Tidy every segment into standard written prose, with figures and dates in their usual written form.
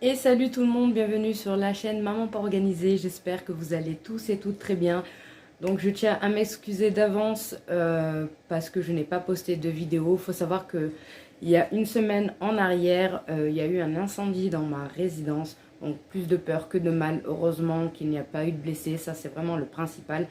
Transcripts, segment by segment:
Et salut tout le monde, bienvenue sur la chaîne Maman pas organisée. J'espère que vous allez tous et toutes très bien. Donc je tiens à m'excuser d'avance parce que je n'ai pas posté de vidéo. Il faut savoir que il y a une semaine en arrière, il y a eu un incendie dans ma résidence. Donc plus de peur que de mal. Heureusement qu'il n'y a pas eu de blessés, ça c'est vraiment le principal.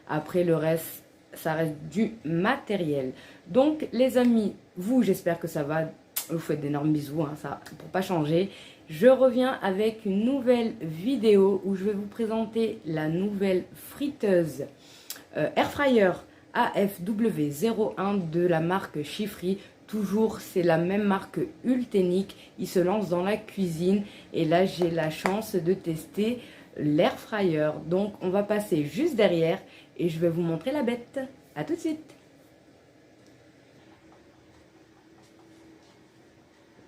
Après le reste, ça reste du matériel. Donc les amis, vous j'espère que ça va. Je vous faites d'énormes bisous, hein, ça, pour pas changer. Je reviens avec une nouvelle vidéo où je vais vous présenter la nouvelle friteuse Airfryer AFW01 de la marque Chiffry. Toujours, c'est la même marque Ultenic. Il se lance dans la cuisine et là, j'ai la chance de tester l'Airfryer. Donc, on va passer juste derrière et je vais vous montrer la bête. A tout de suite.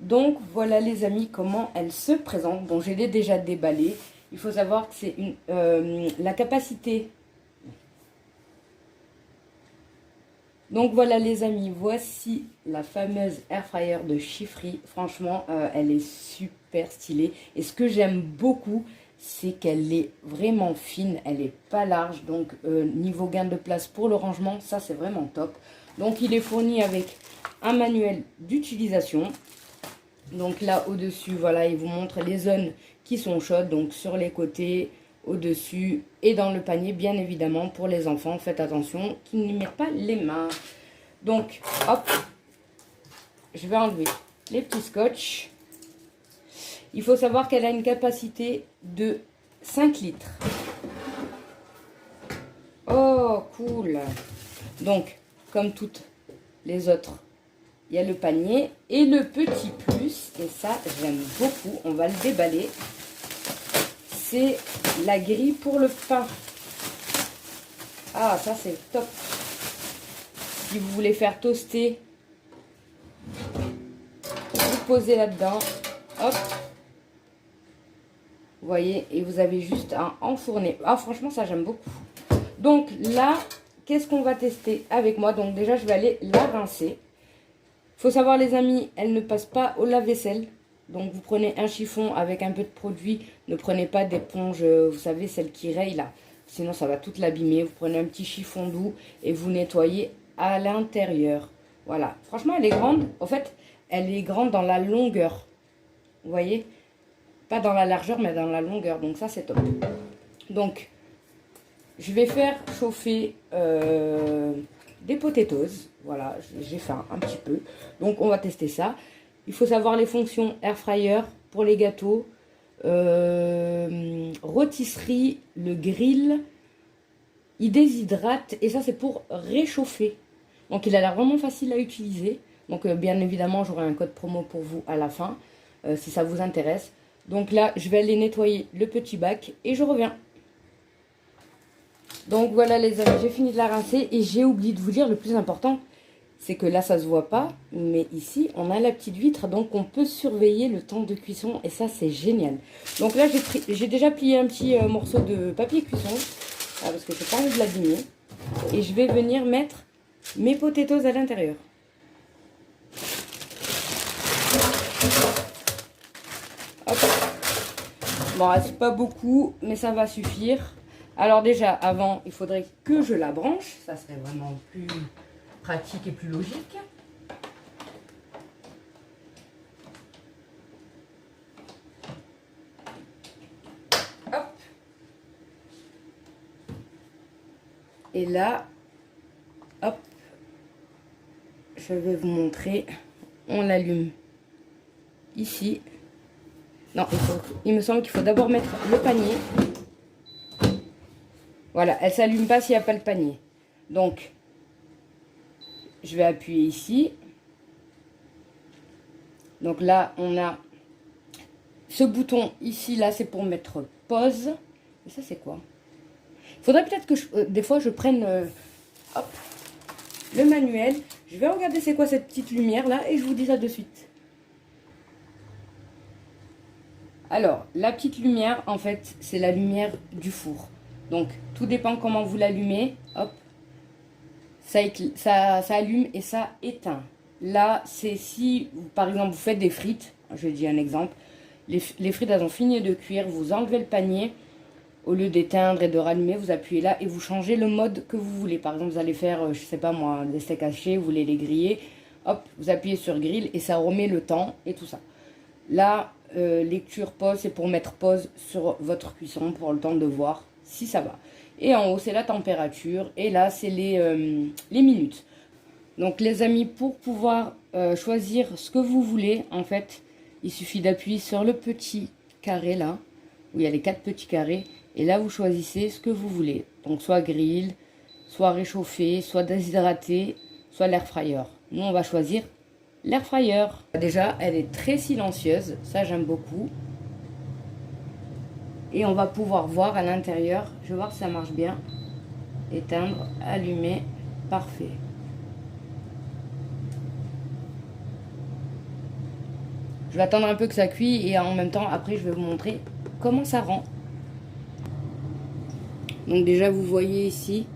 Donc voilà les amis comment elle se présente. Bon, je l'ai déjà déballée. Il faut savoir que c'est la capacité. Donc voilà les amis, voici la fameuse air fryer de Chiffry. Franchement, elle est super stylée. Et ce que j'aime beaucoup, c'est qu'elle est vraiment fine. Elle n'est pas large. Donc niveau gain de place pour le rangement, ça c'est vraiment top. Donc il est fourni avec un manuel d'utilisation. Donc là, au-dessus, voilà, il vous montre les zones qui sont chaudes. Donc sur les côtés, au-dessus et dans le panier, bien évidemment, pour les enfants. Faites attention qu'ils n'y mettent pas les mains. Donc, hop, je vais enlever les petits scotch. Il faut savoir qu'elle a une capacité de 5 litres. Oh, cool. Donc, comme toutes les autres, il y a le panier et le petit plus, et ça j'aime beaucoup, on va le déballer, c'est la grille pour le pain. Ah, ça c'est top. Si vous voulez faire toaster, vous posez là-dedans, hop, vous voyez, et vous avez juste à enfourner. Ah, franchement, ça j'aime beaucoup. Donc là, qu'est-ce qu'on va tester avec moi? Donc déjà, je vais aller la rincer. Faut savoir les amis, elle ne passe pas au lave-vaisselle. Donc vous prenez un chiffon avec un peu de produit. Ne prenez pas d'éponge, vous savez, celle qui raye là. Sinon ça va tout l'abîmer. Vous prenez un petit chiffon doux et vous nettoyez à l'intérieur. Voilà. Franchement, elle est grande. En fait, elle est grande dans la longueur. Vous voyez? Pas dans la largeur, mais dans la longueur. Donc ça, c'est top. Donc, je vais faire chauffer des potatoes. Voilà, j'ai faim un petit peu. Donc, on va tester ça. Il faut savoir les fonctions air fryer pour les gâteaux. Rôtisserie, le grill. Il déshydrate. Et ça, c'est pour réchauffer. Donc, il a l'air vraiment facile à utiliser. Donc, bien évidemment, j'aurai un code promo pour vous à la fin. Si ça vous intéresse. Donc là, je vais aller nettoyer le petit bac. Et je reviens. Donc voilà les amis, j'ai fini de la rincer. Et j'ai oublié de vous dire le plus important. C'est que là, ça se voit pas, mais ici, on a la petite vitre, donc on peut surveiller le temps de cuisson, et ça, c'est génial. Donc là, j'ai déjà plié un petit morceau de papier cuisson, parce que je n'ai pas envie de l'abîmer, et je vais venir mettre mes potatoes à l'intérieur. Hop. Bon, c'est pas beaucoup, mais ça va suffire. Alors déjà, avant, il faudrait que je la branche, ça serait vraiment plus pratique et plus logique. Hop. Et là, hop, je vais vous montrer. On l'allume ici. Non, il me semble qu'il faut d'abord mettre le panier. Voilà, elle ne s'allume pas s'il n'y a pas le panier. Donc, je vais appuyer ici. Donc là, on a ce bouton ici, là, c'est pour mettre pause. Et ça, c'est quoi? Il faudrait peut-être que des fois, je prenne hop, le manuel. Je vais regarder c'est quoi cette petite lumière là et je vous dis ça de suite. Alors, la petite lumière, en fait, c'est la lumière du four. Donc, tout dépend comment vous l'allumez. Hop, ça allume et ça éteint. Là, c'est si, par exemple, vous faites des frites, je dis un exemple, les frites elles ont fini de cuire, vous enlevez le panier. Au lieu d'éteindre et de rallumer, vous appuyez là et vous changez le mode que vous voulez. Par exemple, vous allez faire, je sais pas moi, des steaks hachés, vous voulez les griller. Hop, vous appuyez sur grill et ça remet le temps et tout ça. Là, lecture pause, c'est pour mettre pause sur votre cuisson pour le temps de voir si ça va. Et en haut, c'est la température et là, c'est les minutes. Donc les amis, pour pouvoir choisir ce que vous voulez, en fait, il suffit d'appuyer sur le petit carré là, où il y a les 4 petits carrés. Et là, vous choisissez ce que vous voulez. Donc, soit grill, soit réchauffé, soit déshydraté, soit l'air fryer. Nous, on va choisir l'air fryer. Déjà, elle est très silencieuse. Ça, j'aime beaucoup. Et on va pouvoir voir à l'intérieur. Je vais voir si ça marche bien. Éteindre, allumer. Parfait. Je vais attendre un peu que ça cuit. Et en même temps, après, je vais vous montrer comment ça rend. Donc déjà vous voyez ici,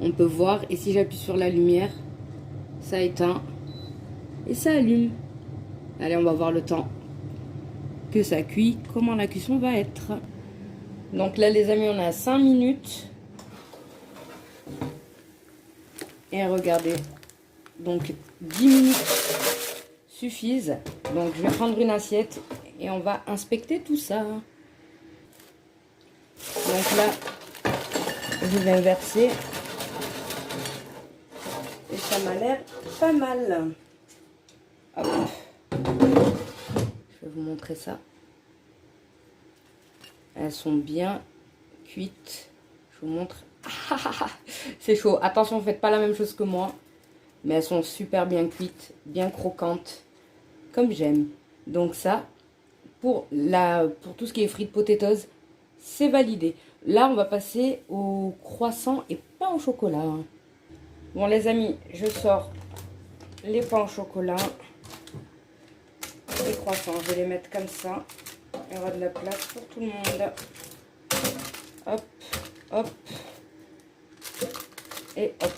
on peut voir, et si j'appuie sur la lumière, ça éteint et ça allume. Allez, on va voir le temps que ça cuit, comment la cuisson va être. Donc là les amis, on a 5 minutes. Et regardez, donc 10 minutes suffisent. Donc je vais prendre une assiette et on va inspecter tout ça. Donc là, je vais inverser. Et ça m'a l'air pas mal. Hop. Je vais vous montrer ça. Elles sont bien cuites. Je vous montre. C'est chaud. Attention, faites pas la même chose que moi. Mais elles sont super bien cuites, bien croquantes. Comme j'aime. Donc ça, pour tout ce qui est frites potatoes, c'est validé. Là, on va passer au croissant et pain au chocolat. Bon, les amis, je sors les pains au chocolat. Les croissants, je vais les mettre comme ça. Il y aura de la place pour tout le monde. Hop, hop. Et hop.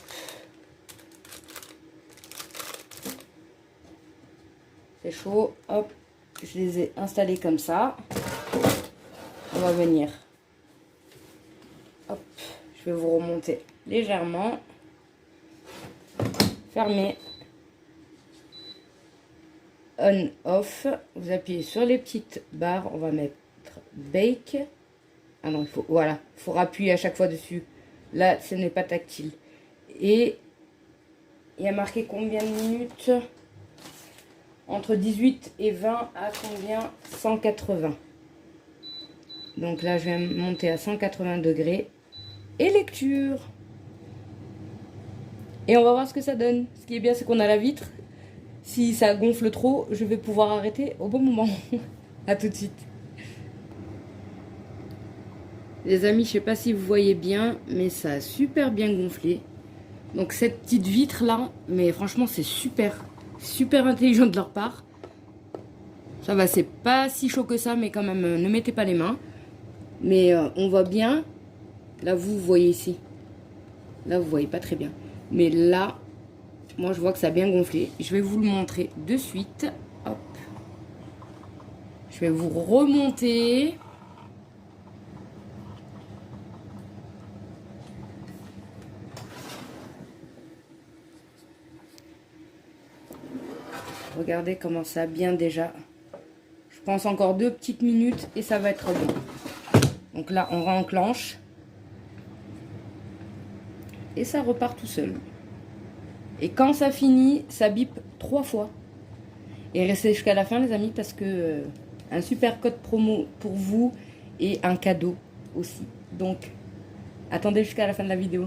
C'est chaud. Hop. Je les ai installés comme ça. On va venir. Hop. Je vais vous remonter légèrement. Fermez. On, off. Vous appuyez sur les petites barres. On va mettre bake. Ah non, il faut, voilà. Il faut appuyer à chaque fois dessus. Là, ce n'est pas tactile. Et il y a marqué combien de minutes? Entre 18 et 20 à combien? 180. Donc là, je vais monter à 180 degrés. Et lecture. Et on va voir ce que ça donne. Ce qui est bien, c'est qu'on a la vitre. Si ça gonfle trop, je vais pouvoir arrêter au bon moment. À tout de suite. Les amis, je sais pas si vous voyez bien, mais ça a super bien gonflé. Donc cette petite vitre là, mais franchement c'est super intelligent de leur part. Ça va, c'est pas si chaud que ça, mais quand même, ne mettez pas les mains. Mais on voit bien. Là, vous voyez ici. Là, vous voyez pas très bien. Mais là, moi, je vois que ça a bien gonflé. Je vais vous le montrer de suite. Hop. Je vais vous remonter. Regardez comment ça a bien déjà. Je pense encore 2 petites minutes et ça va être bon. Donc là, on réenclenche. Et ça repart tout seul. Et quand ça finit, ça bip 3 fois. Et restez jusqu'à la fin, les amis, parce que un super code promo pour vous et un cadeau aussi. Donc, attendez jusqu'à la fin de la vidéo.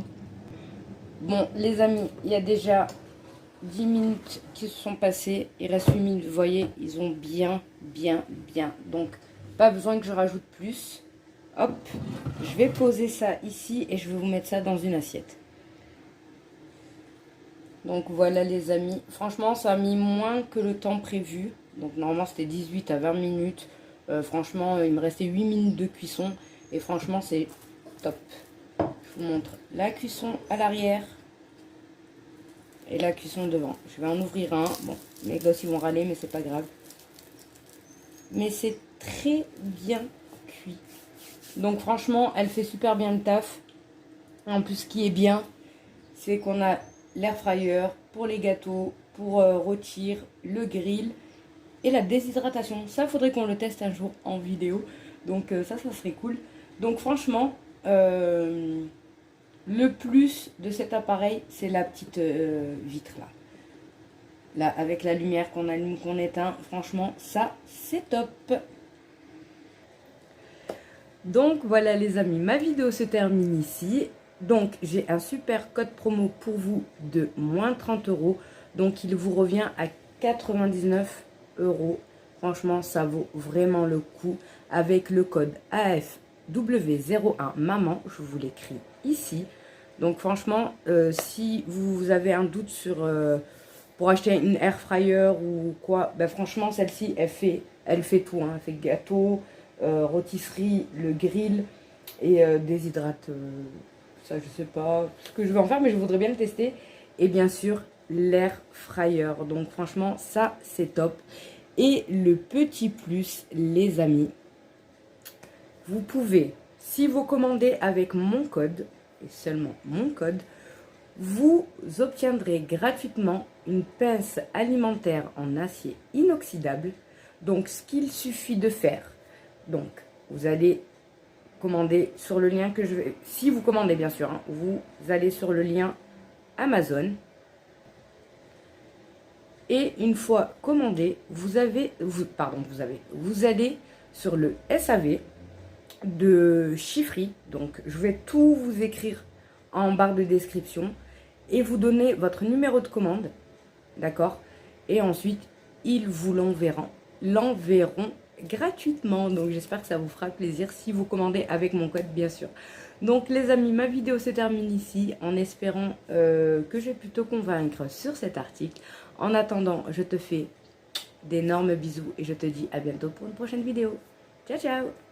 Bon, les amis, il y a déjà 10 minutes qui se sont passées. Il reste 8 minutes. Vous voyez, ils ont bien. Donc, pas besoin que je rajoute plus. Hop, je vais poser ça ici et je vais vous mettre ça dans une assiette. Donc voilà les amis, franchement ça a mis moins que le temps prévu. Donc normalement c'était 18 à 20 minutes. Franchement il me restait 8 minutes de cuisson. Et franchement c'est top. Je vous montre la cuisson à l'arrière. Et la cuisson devant. Je vais en ouvrir un. Bon, mes gosses ils vont râler mais c'est pas grave. mais c'est très bien cuit. Donc franchement, elle fait super bien le taf. En plus, ce qui est bien, c'est qu'on a l'air fryer pour les gâteaux, pour rôtir, le grill et la déshydratation. Ça, faudrait qu'on le teste un jour en vidéo. Donc ça serait cool. Donc franchement, le plus de cet appareil, c'est la petite vitre là. Là, avec la lumière qu'on allume, qu'on éteint. Franchement, ça, c'est top. Donc voilà les amis, ma vidéo se termine ici. Donc j'ai un super code promo pour vous de moins 30 €. Donc il vous revient à 99 €. Franchement ça vaut vraiment le coup. Avec le code AFW01 maman, je vous l'écris ici. Donc franchement si vous avez un doute sur pour acheter une air fryer ou quoi, ben franchement celle-ci elle fait tout, hein. Elle fait gâteau, rôtisserie, le grill et déshydrate. Ça, je sais pas ce que je vais en faire, mais je voudrais bien le tester. Et bien sûr, l'air fryer. Donc, franchement, ça, c'est top. Et le petit plus, les amis, vous pouvez, si vous commandez avec mon code, et seulement mon code, vous obtiendrez gratuitement une pince alimentaire en acier inoxydable. Donc, ce qu'il suffit de faire, donc, vous allez commander sur le lien que je vais... Si vous commandez, bien sûr, hein, vous allez sur le lien Amazon. Et une fois commandé, vous allez sur le SAV de Chiffry. Donc, je vais tout vous écrire en barre de description. Et vous donner votre numéro de commande. D'accord? Et ensuite, ils vous l'enverront gratuitement. Donc j'espère que ça vous fera plaisir si vous commandez avec mon code, bien sûr. Donc les amis, ma vidéo se termine ici en espérant que j'ai pu te convaincre sur cet article. En attendant, je te fais d'énormes bisous et je te dis à bientôt pour une prochaine vidéo. Ciao ciao.